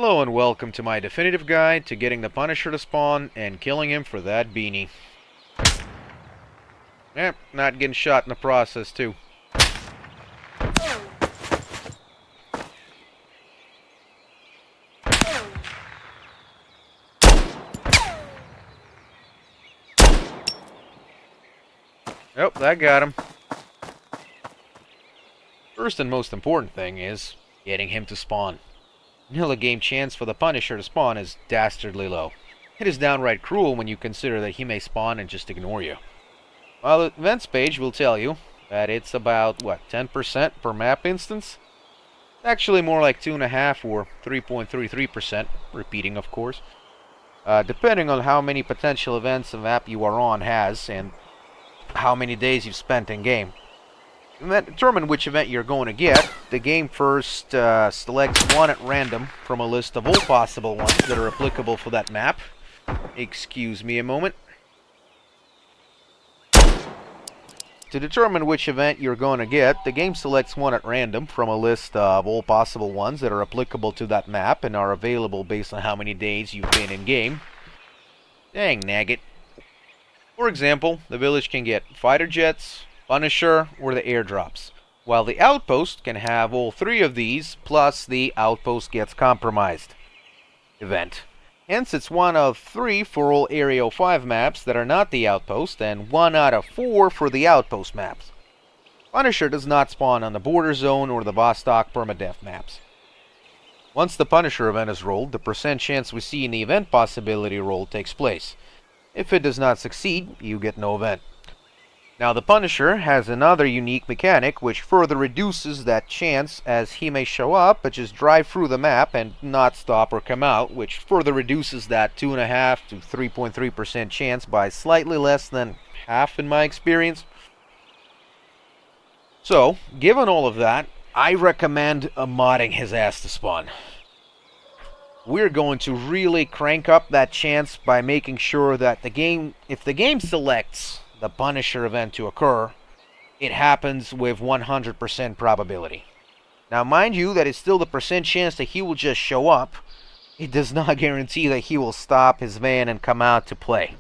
Hello and welcome to my definitive guide to getting the Punisher to spawn and killing him for that beanie. Not getting shot in the process too. Oh, that got him. First and most important thing is getting him to spawn. The game chance for the Punisher to spawn is dastardly low. It is downright cruel when you consider that he may spawn and just ignore you. While the events page will tell you that it's about, 10% per map instance? Actually more like 2.5 or 3.33%, repeating of course. Depending on how many potential events the map you are on has and how many days you've spent in game. To determine which event you're going to get, the game first selects one at random from a list of all possible ones that are applicable for that map. Excuse me a moment. To determine which event you're going to get, the game selects one at random from a list of all possible ones that are applicable to that map and are available based on how many days you've been in game. Dang naggit. For example, the village can get fighter jets, Punisher, or the airdrops, while the outpost can have all three of these, plus the outpost gets compromised event. Hence, it's one of 3 for all Area 05 maps that are not the outpost, and 1 out of 4 for the outpost maps. Punisher does not spawn on the border zone or the Vostok permadeath maps. Once the Punisher event is rolled, the percent chance we see in the event possibility roll takes place. If it does not succeed, you get no event. Now the Punisher has another unique mechanic which further reduces that chance, as he may show up but just drive through the map and not stop or come out, which further reduces that 2.5 to 3.3% chance by slightly less than half in my experience. So, given all of that, I recommend modding his ass to spawn. We're going to really crank up that chance by making sure that if the game selects the Punisher event to occur, it happens with 100% probability. Now, mind you, that is still the percent chance that he will just show up. It does not guarantee that he will stop his van and come out to play.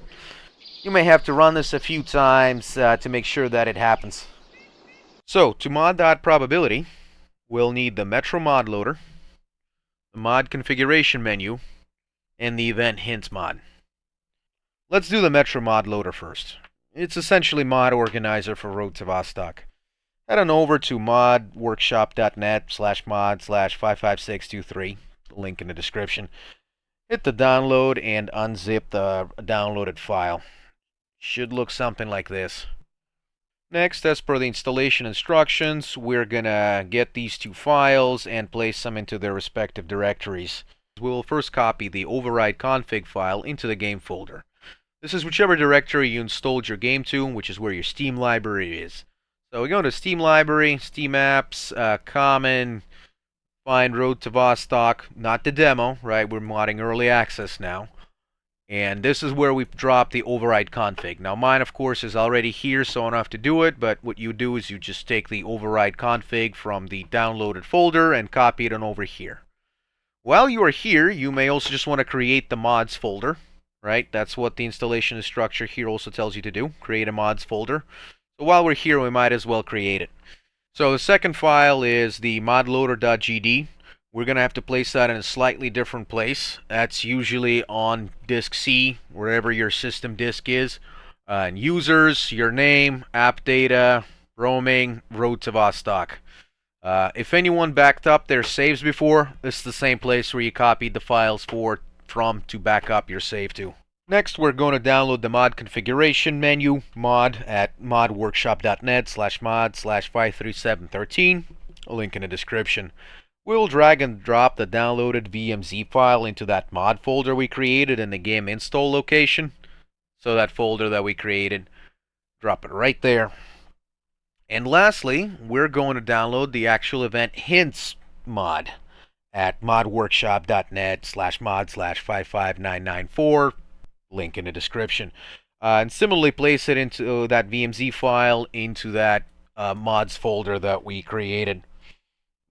You may have to run this a few times to make sure that it happens. So, to mod that probability, we'll need the Metro mod loader, the mod configuration menu, and the event hints mod. Let's do the Metro mod loader first. It's essentially mod organizer for Road to Vostok. Head on over to modworkshop.net/mod/55623, link in the description. Hit the download and unzip the downloaded file. Should look something like this. Next, as per the installation instructions, we're gonna get these 2 files and place them into their respective directories. We'll first copy the override config file into the game folder. This is whichever directory you installed your game to, which is where your Steam library is. So we go to Steam library, Steam apps, common, find Road to Vostok, not the demo, right? We're modding early access now. And this is where we've dropped the override config. Now mine, of course, is already here, so I don't have to do it, but what you do is you just take the override config from the downloaded folder and copy it on over here. While you are here, you may also just want to create the mods folder. Right, that's what the installation structure here also tells you to do. Create a mods folder. So while we're here, we might as well create it. So the second file is the modloader.gd. We're going to have to place that in a slightly different place. That's usually on disk C, wherever your system disk is. And users, your name, app data, roaming, Road to Vostok. If anyone backed up their saves before, this is the same place where you copied the files from to back up your save to. Next, we're going to download the mod configuration menu, mod at modworkshop.net/mod/53713, a link in the description. We'll drag and drop the downloaded VMZ file into that mod folder we created in the game install location. So that folder that we created, drop it right there. And lastly, we're going to download the actual event hints mod at modworkshop.net/mod/55994, link in the description. And similarly place it into that VMZ file into that mods folder that we created.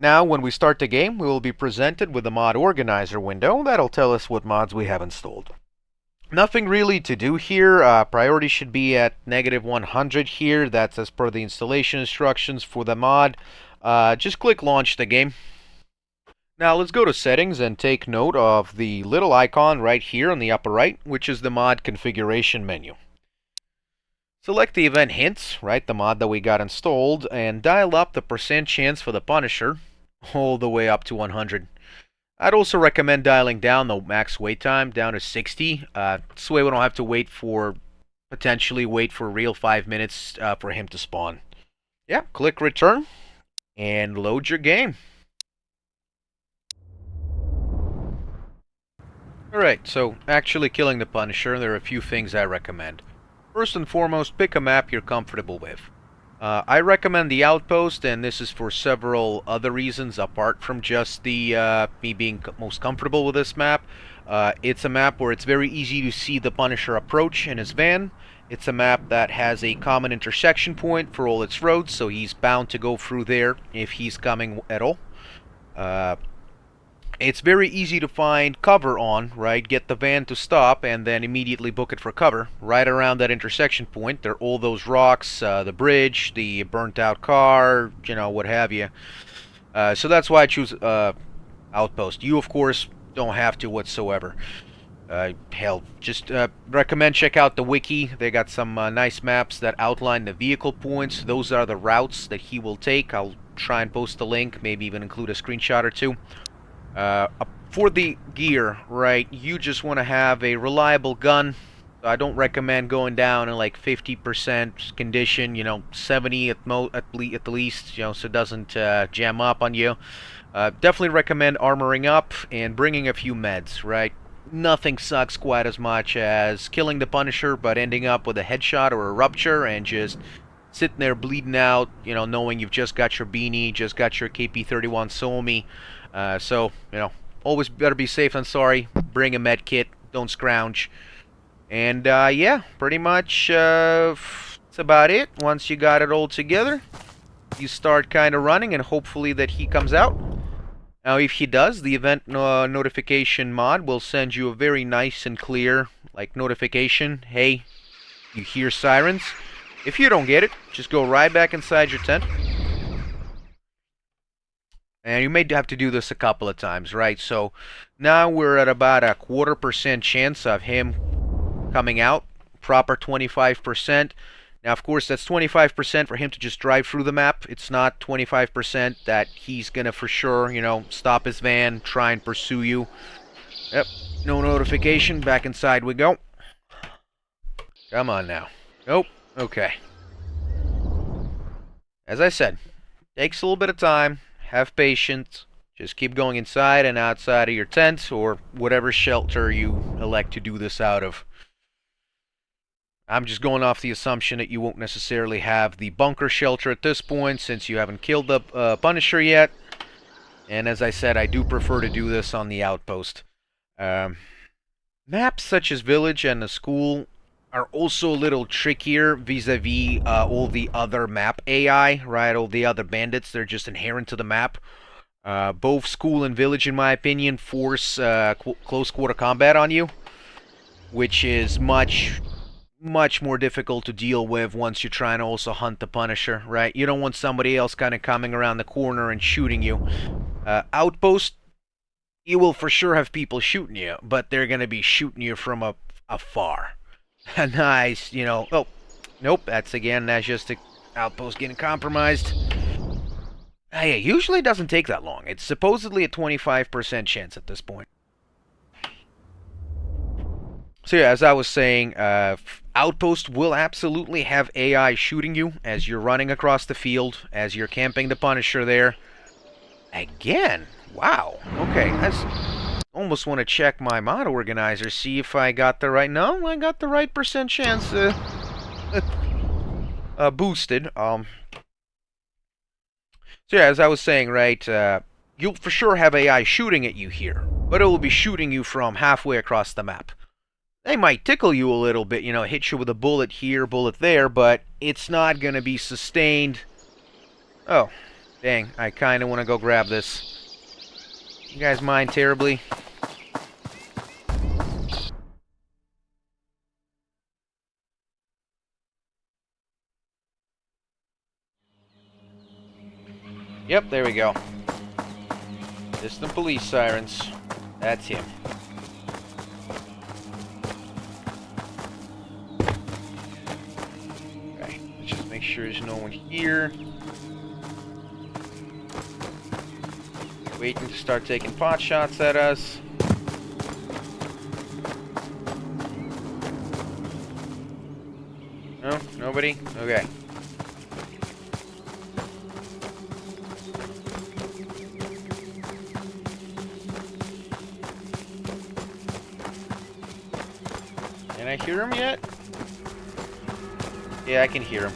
Now, when we start the game, we will be presented with the mod organizer window. That'll tell us what mods we have installed. Nothing really to do here. Priority should be at -100 here. That's as per the installation instructions for the mod. Just click launch the game. Now let's go to settings and take note of the little icon right here on the upper right, which is the mod configuration menu. Select the event hints, right, the mod that we got installed, and dial up the % chance for the Punisher all the way up to 100. I'd also recommend dialing down the max wait time down to 60. This way we don't have to potentially wait for a real 5 minutes for him to spawn. Yeah, click return and load your game. Alright, so actually killing the Punisher, there are a few things I recommend. First and foremost, pick a map you're comfortable with. I recommend the Outpost, and this is for several other reasons apart from just the me being most comfortable with this map. It's a map where it's very easy to see the Punisher approach in his van. It's a map that has a common intersection point for all its roads, so he's bound to go through there if he's coming at all. It's very easy to find cover on, right? Get the van to stop and then immediately book it for cover. Right around that intersection point, there are all those rocks, the bridge, the burnt out car, you know, what have you. So that's why I choose Outpost. You, of course, don't have to whatsoever. Hell, just recommend check out the wiki. They got some nice maps that outline the vehicle points. Those are the routes that he will take. I'll try and post a link, maybe even include a screenshot or two. For the gear, right, you just want to have a reliable gun. I don't recommend going down in like 50% condition, you know, 70 at the least, you know, so it doesn't jam up on you. Definitely recommend armoring up and bringing a few meds, right? Nothing sucks quite as much as killing the Punisher but ending up with a headshot or a rupture and just sitting there bleeding out, you know, knowing you've just got your beanie, just got your KP-31 Suomi. So, you know, always better be safe than sorry. Bring a med kit. Don't scrounge. And, yeah, pretty much, that's about it. Once you got it all together, you start kind of running, and hopefully that he comes out. Now, if he does, the event notification mod will send you a very nice and clear, like, notification. Hey, you hear sirens. If you don't get it, just go right back inside your tent. And you may have to do this a couple of times, right? So now we're at about a 1/4% chance of him coming out. Proper 25%. Now, of course, that's 25% for him to just drive through the map. It's not 25% that he's going to for sure, you know, stop his van, try and pursue you. Yep, no notification. Back inside we go. Come on now. Nope. Okay. As I said, takes a little bit of time. Have patience. Just keep going inside and outside of your tent or whatever shelter you elect to do this out of. I'm just going off the assumption that you won't necessarily have the bunker shelter at this point since you haven't killed the Punisher yet. And as I said, I do prefer to do this on the Outpost. Maps such as Village and the School are also a little trickier vis-a-vis all the other map AI, right? All the other bandits, they're just inherent to the map. Both School and Village, in my opinion, force close quarter combat on you, which is much more difficult to deal with once you're trying to also hunt the Punisher, right? You don't want somebody else kind of coming around the corner and shooting you. Outpost, you will for sure have people shooting you, but they're going to be shooting you from afar. Nice, you know. Oh, nope, that's just the Outpost getting compromised. Yeah, usually it doesn't take that long. It's supposedly a 25% chance at this point. So yeah, as I was saying, Outpost will absolutely have AI shooting you as you're running across the field, as you're camping the Punisher there. Again, wow. Okay, I almost want to check my mod organizer, see if I got the right... No, I got the right percent chance boosted. So yeah, as I was saying, right, you'll for sure have AI shooting at you here, but it will be shooting you from halfway across the map. They might tickle you a little bit, you know, hit you with a bullet here, bullet there, but it's not going to be sustained. Oh, Dang, I kind of want to go grab this. You guys mind terribly? Yep, there we go. Distant police sirens. That's him. Okay, let's just make sure there's no one here. Waiting to start taking pot shots at us. No? Nobody? Okay. Can I hear him yet? Yeah, I can hear him.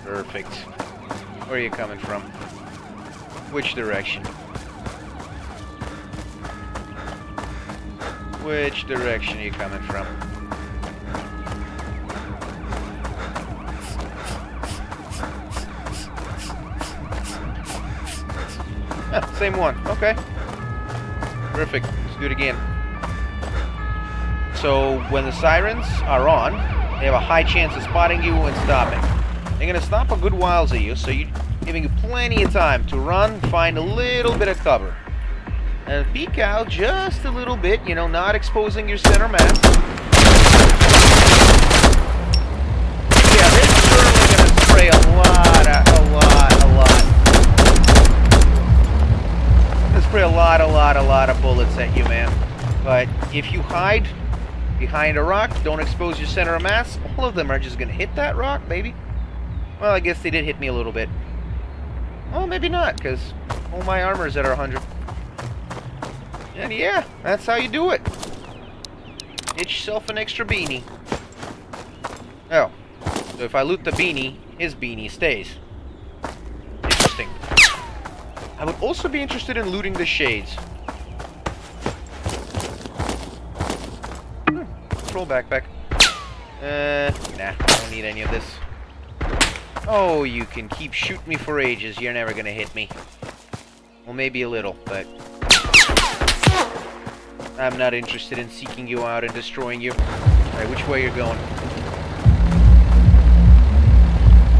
Perfect. Where are you coming from? Which direction? Which direction are you coming from? Ah, same one. Okay. Perfect. Let's do it again. So, when the sirens are on, they have a high chance of spotting you and stopping. They're going to stop a good whiles of you, so you're giving you plenty of time to run, find a little bit of cover. And peek out just a little bit, you know, not exposing your center mass. Yeah, they're certainly going to spray a lot. They spray a lot of bullets at you, man. But if you hide behind a rock, don't expose your center of mass, all of them are just going to hit that rock, baby. Well, I guess they did hit me a little bit. Well, maybe not, because all my armor is at 100. And yeah, that's how you do it. Get yourself an extra beanie. Oh, so if I loot the beanie, his beanie stays. Interesting. I would also be interested in looting the shades. Patrol backpack. Nah, I don't need any of this. Oh, you can keep shooting me for ages. You're never gonna hit me. Well, maybe a little, but I'm not interested in seeking you out and destroying you. Alright, which way you're going?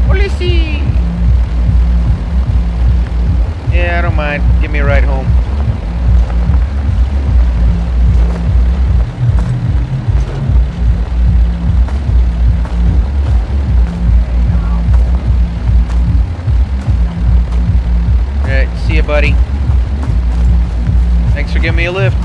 Policy! Yeah, I don't mind. Give me a ride home. Alright, see ya, buddy. Thanks for giving me a lift.